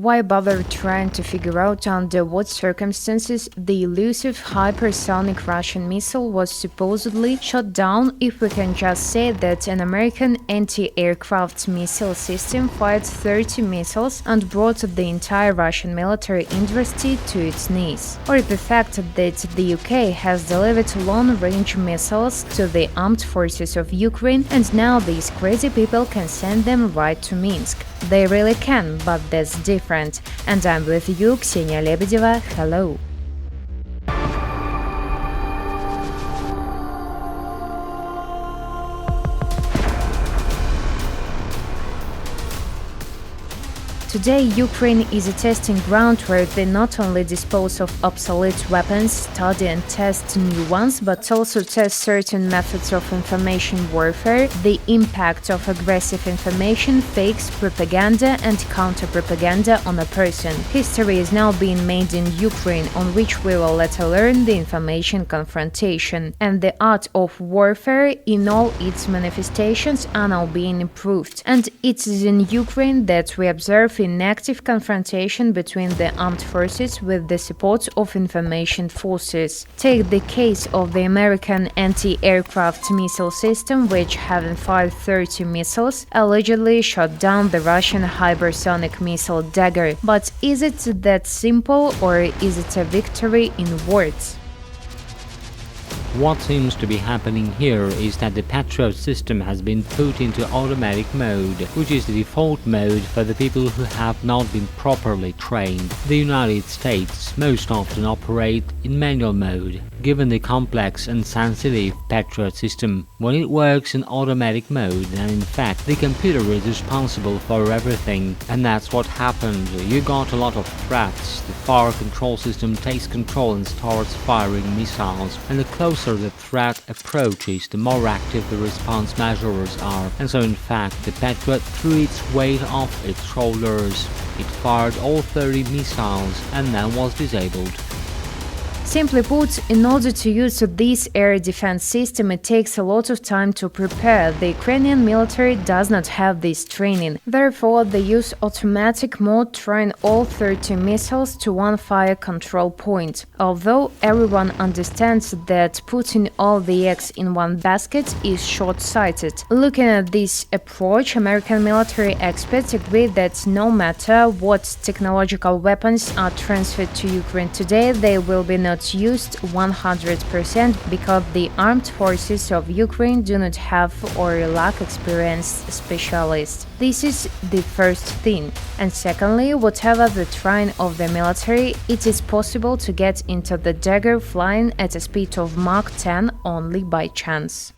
Why bother trying to figure out under what circumstances the elusive hypersonic Russian missile was supposedly shot down if we can just say that an American anti-aircraft missile system fired 30 missiles and brought the entire Russian military industry to its knees? Or the fact that the UK has delivered long-range missiles to the armed forces of Ukraine and now these crazy people can send them right to Minsk. They really can, but that's different. And I'm with you, Ksenia Lebedeva. Hello. Today, Ukraine is a testing ground where they not only dispose of obsolete weapons, study and test new ones, but also test certain methods of information warfare, the impact of aggressive information, fakes, propaganda and counter-propaganda on a person. History is now being made in Ukraine, on which we will later learn the information confrontation. And the art of warfare in all its manifestations are now being improved. And it is in Ukraine that we observe in active confrontation between the armed forces with the support of information forces. Take the case of the American anti-aircraft missile system, which, having fired 30 missiles, allegedly shot down the Russian hypersonic missile Dagger. But is it that simple, or is it a victory in words? What seems to be happening here is that the Patriot system has been put into automatic mode, which is the default mode for the people who have not been properly trained. The United States most often operate in manual mode, given the complex and sensitive Patriot system. When it works in automatic mode, then in fact the computer is responsible for everything, and that's what happened. You got a lot of threats, the fire control system takes control and starts firing missiles, and the closer the threat approaches, the more active the response measures are. And so in fact, the Patriot threw its weight off its shoulders. It fired all 30 missiles and then was disabled. Simply put, in order to use this air defense system, it takes a lot of time to prepare. The Ukrainian military does not have this training. Therefore, they use automatic mode, throwing all 30 missiles to one fire control point. Although everyone understands that putting all the eggs in one basket is short-sighted. Looking at this approach, American military experts agree that no matter what technological weapons are transferred to Ukraine today, they will be not used 100% because the armed forces of Ukraine do not have or lack experienced specialists. This is the first thing. And secondly, whatever the terrain of the military, it is possible to get into the Dagger flying at a speed of Mach 10 only by chance.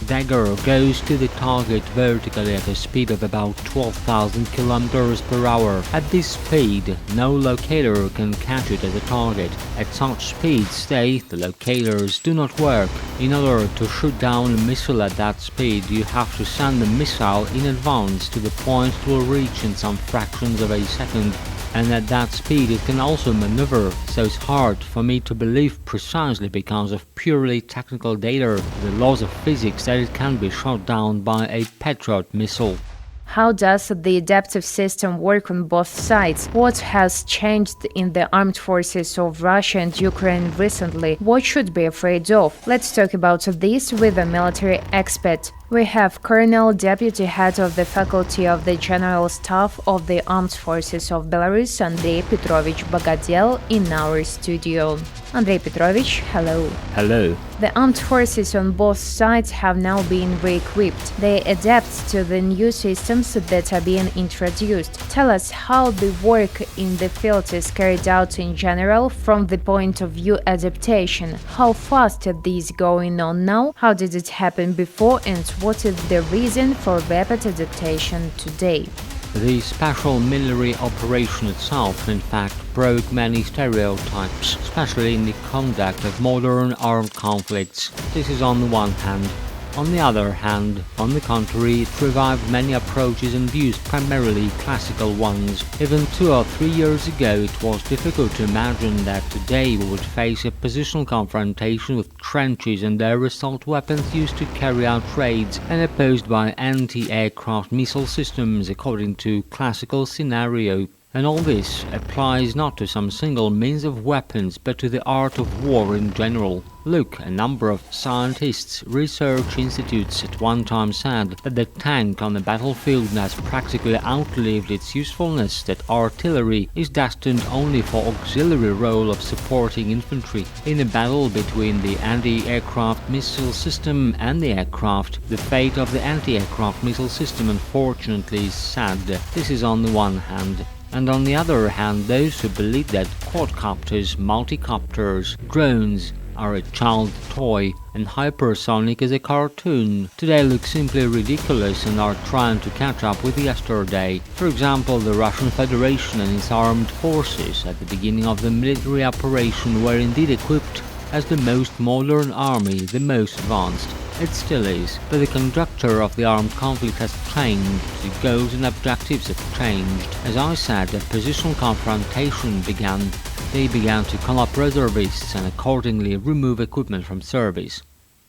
Dagger goes to the target vertically at a speed of about 12,000 km per hour. At this speed, no locator can catch it as a target. At such speeds, the locators do not work. In order to shoot down a missile at that speed, you have to send the missile in advance to the point it will reach in some fractions of a second. And at that speed it can also maneuver, so it's hard for me to believe precisely because of purely technical data, the laws of physics, that it can be shot down by a Patriot missile. How does the adaptive system work on both sides? What has changed in the armed forces of Russia and Ukraine recently? What should be afraid of? Let's talk about this with a military expert. We have Colonel Deputy Head of the Faculty of the General Staff of the Armed Forces of Belarus, Andrei Petrovich Bogodel, in our studio. Andrei Petrovich, hello. Hello. The armed forces on both sides have now been re-equipped. They adapt to the new systems that are being introduced. Tell us how the work in the field is carried out in general from the point of view adaptation. How fast is this going on now? How did it happen before, and what is the reason for rapid adaptation today? The special military operation itself, in fact, broke many stereotypes, especially in the conduct of modern armed conflicts. This is on the one hand. On the other hand, on the contrary, it revived many approaches and views, primarily classical ones. Even 2 or 3 years ago, it was difficult to imagine that today we would face a positional confrontation with trenches and air assault weapons used to carry out raids and opposed by anti-aircraft missile systems according to classical scenario. And all this applies not to some single means of weapons, but to the art of war in general. Look, a number of scientists, research institutes at one time said that the tank on the battlefield has practically outlived its usefulness, that artillery is destined only for auxiliary role of supporting infantry. In a battle between the anti-aircraft missile system and the aircraft, the fate of the anti-aircraft missile system unfortunately is sad. This is on the one hand. And on the other hand, those who believe that quadcopters, multicopters, drones are a child toy and hypersonic is a cartoon, today look simply ridiculous and are trying to catch up with yesterday. For example, the Russian Federation and its armed forces at the beginning of the military operation were indeed equipped as the most modern army, the most advanced. It still is, but the conductor of the armed conflict has changed, the goals and objectives have changed. As I said, a positional confrontation began. They began to call up reservists and accordingly remove equipment from service.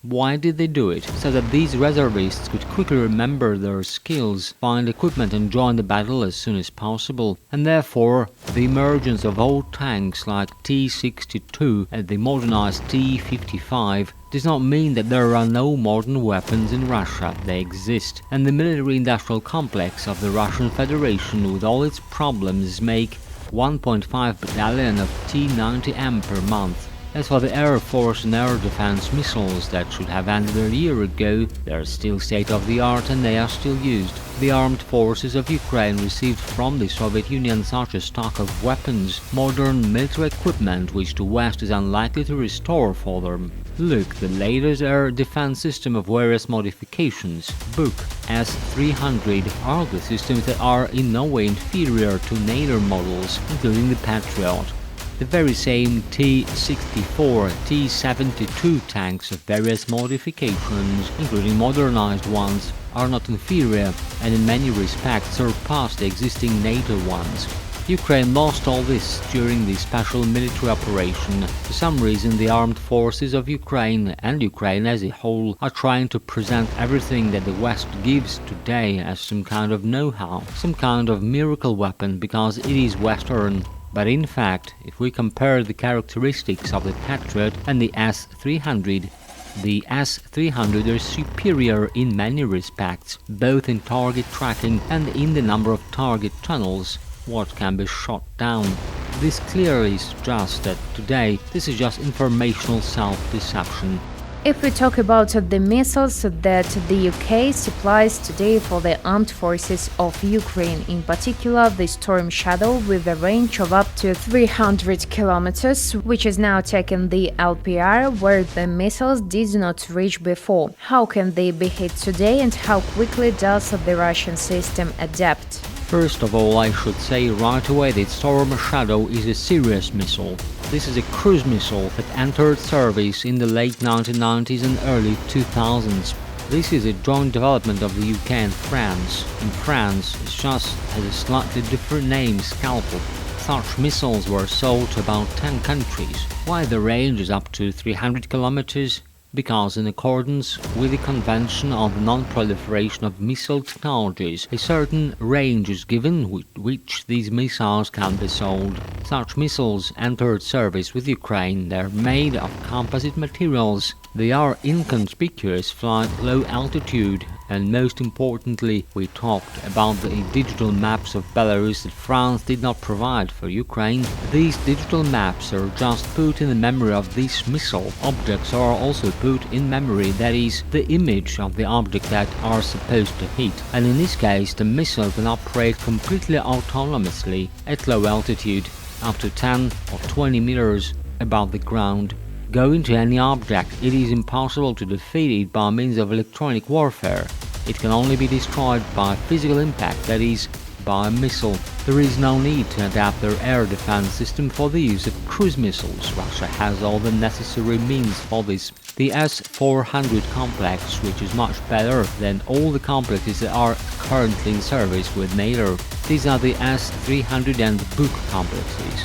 Why did they do it? So that these reservists could quickly remember their skills, find equipment and join the battle as soon as possible. And therefore, the emergence of old tanks like T-62 and the modernized T-55 does not mean that there are no modern weapons in Russia. They exist. And the military-industrial complex of the Russian Federation with all its problems make 1.5 battalion of T-90M per month. As for the Air Force and air defense missiles that should have ended a year ago, they are still state-of-the-art and they are still used. The armed forces of Ukraine received from the Soviet Union such a stock of weapons, modern military equipment which the West is unlikely to restore for them. Look, the latest air defense system of various modifications, Buk, S-300, are the systems that are in no way inferior to later models, including the Patriot. The very same T-64, T-72 tanks of various modifications, including modernized ones, are not inferior and in many respects surpass the existing NATO ones. Ukraine lost all this during the special military operation. For some reason, the armed forces of Ukraine and Ukraine as a whole are trying to present everything that the West gives today as some kind of know-how, some kind of miracle weapon because it is Western. But in fact, if we compare the characteristics of the Patriot and the S-300, the S-300 is superior in many respects, both in target tracking and in the number of target tunnels what can be shot down. This clearly suggests that today this is just informational self-deception. If we talk about the missiles that the UK supplies today for the armed forces of Ukraine, in particular the Storm Shadow with a range of up to 300 kilometers, which is now taking the LPR where the missiles did not reach before. How can they be hit today and how quickly does the Russian system adapt? First of all, I should say right away that Storm Shadow is a serious missile. This is a cruise missile that entered service in the late 1990s and early 2000s. This is a joint development of the UK and France. In France, it just has a slightly different name, Scalpel. Such missiles were sold to about 10 countries. Why the range is up to 300 kilometers? Because in accordance with the Convention on the Non-Proliferation of Missile Technologies, a certain range is given with which these missiles can be sold. Such missiles entered service with Ukraine. They are made of composite materials. They are inconspicuous, fly at low altitude, and most importantly, we talked about the digital maps of Belarus that France did not provide for Ukraine. These digital maps are just put in the memory of this missile. Objects are also put in memory, that is, the image of the object that are supposed to hit. And in this case, the missile can operate completely autonomously at low altitude, up to 10 or 20 meters above the ground. Going to any object, it is impossible to defeat it by means of electronic warfare. It can only be destroyed by physical impact, that is, by a missile. There is no need to adapt their air defense system for the use of cruise missiles. Russia has all the necessary means for this. The S-400 complex, which is much better than all the complexes that are currently in service with NATO. These are the S-300 and Buk complexes.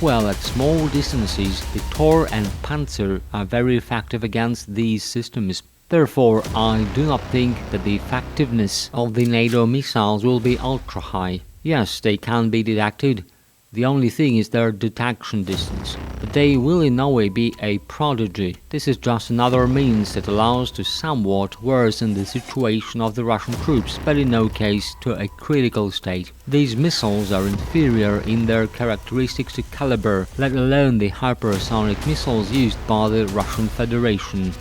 Well, at small distances, the Tor and Panzer are very effective against these systems. Therefore, I do not think that the effectiveness of the NATO missiles will be ultra-high. Yes, they can be detected. The only thing is their detection distance. But they will in no way be a prodigy. This is just another means that allows to somewhat worsen the situation of the Russian troops, but in no case to a critical state. These missiles are inferior in their characteristics to Caliber, let alone the hypersonic missiles used by the Russian Federation.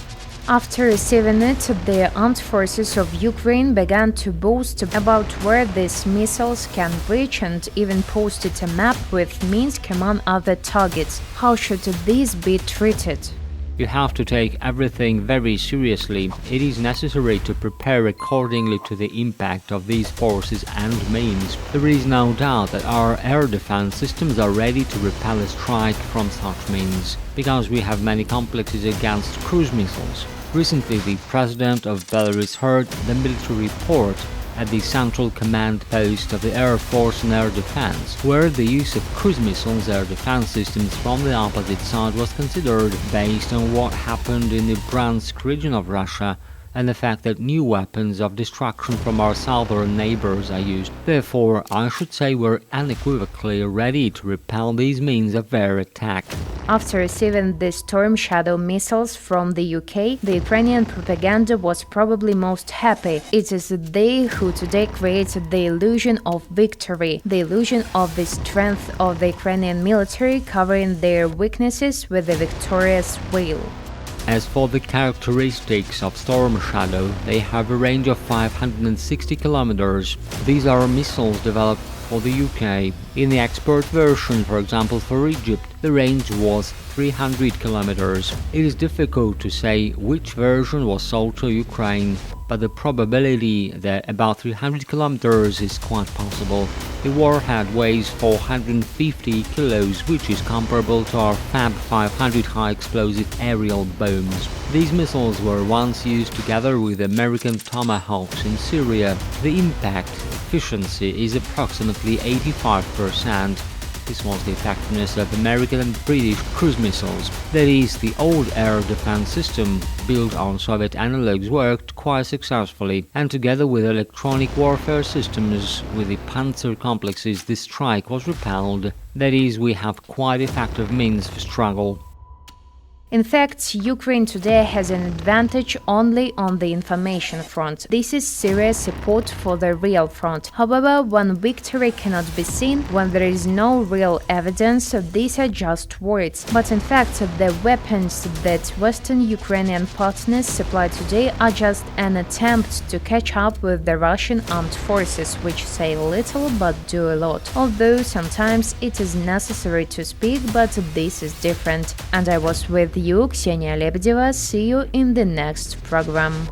After receiving it, the armed forces of Ukraine began to boast about where these missiles can reach and even posted a map with Minsk among other targets. How should these be treated? You have to take everything very seriously. It is necessary to prepare accordingly to the impact of these forces and means. There is no doubt that our air defense systems are ready to repel a strike from such means, because we have many complexes against cruise missiles. Recently, the president of Belarus heard the military report at the Central Command Post of the Air Force and Air Defense, where the use of cruise missiles air defense systems from the opposite side was considered based on what happened in the Bryansk region of Russia and the fact that new weapons of destruction from our southern neighbors are used. Therefore, I should say we're unequivocally ready to repel these means of air attack. After receiving the Storm Shadow missiles from the UK, the Ukrainian propaganda was probably most happy. It is they who today created the illusion of victory, the illusion of the strength of the Ukrainian military, covering their weaknesses with the victorious will. As for the characteristics of Storm Shadow, they have a range of 560 kilometers. These are missiles developed for the UK. In the export version, for example for Egypt, the range was 300 kilometers. It is difficult to say which version was sold to Ukraine, but the probability that about 300 kilometers is quite possible. The warhead weighs 450 kilos, which is comparable to our Fab 500 high-explosive aerial bombs. These missiles were once used together with American Tomahawks in Syria. The impact efficiency is approximately 85%. This was the effectiveness of American and British cruise missiles. That is, the old air defense system, built on Soviet analogs, worked quite successfully, and together with electronic warfare systems with the Panzer complexes, this strike was repelled. That is, we have quite effective means for struggle. In fact, Ukraine today has an advantage only on the information front. This is serious support for the real front. However, when victory cannot be seen, when there is no real evidence, these are just words. But in fact, the weapons that Western Ukrainian partners supply today are just an attempt to catch up with the Russian armed forces, which say little but do a lot. Although sometimes it is necessary to speak, but this is different. And I was with you, Ksenia Lebedeva. See you in the next program.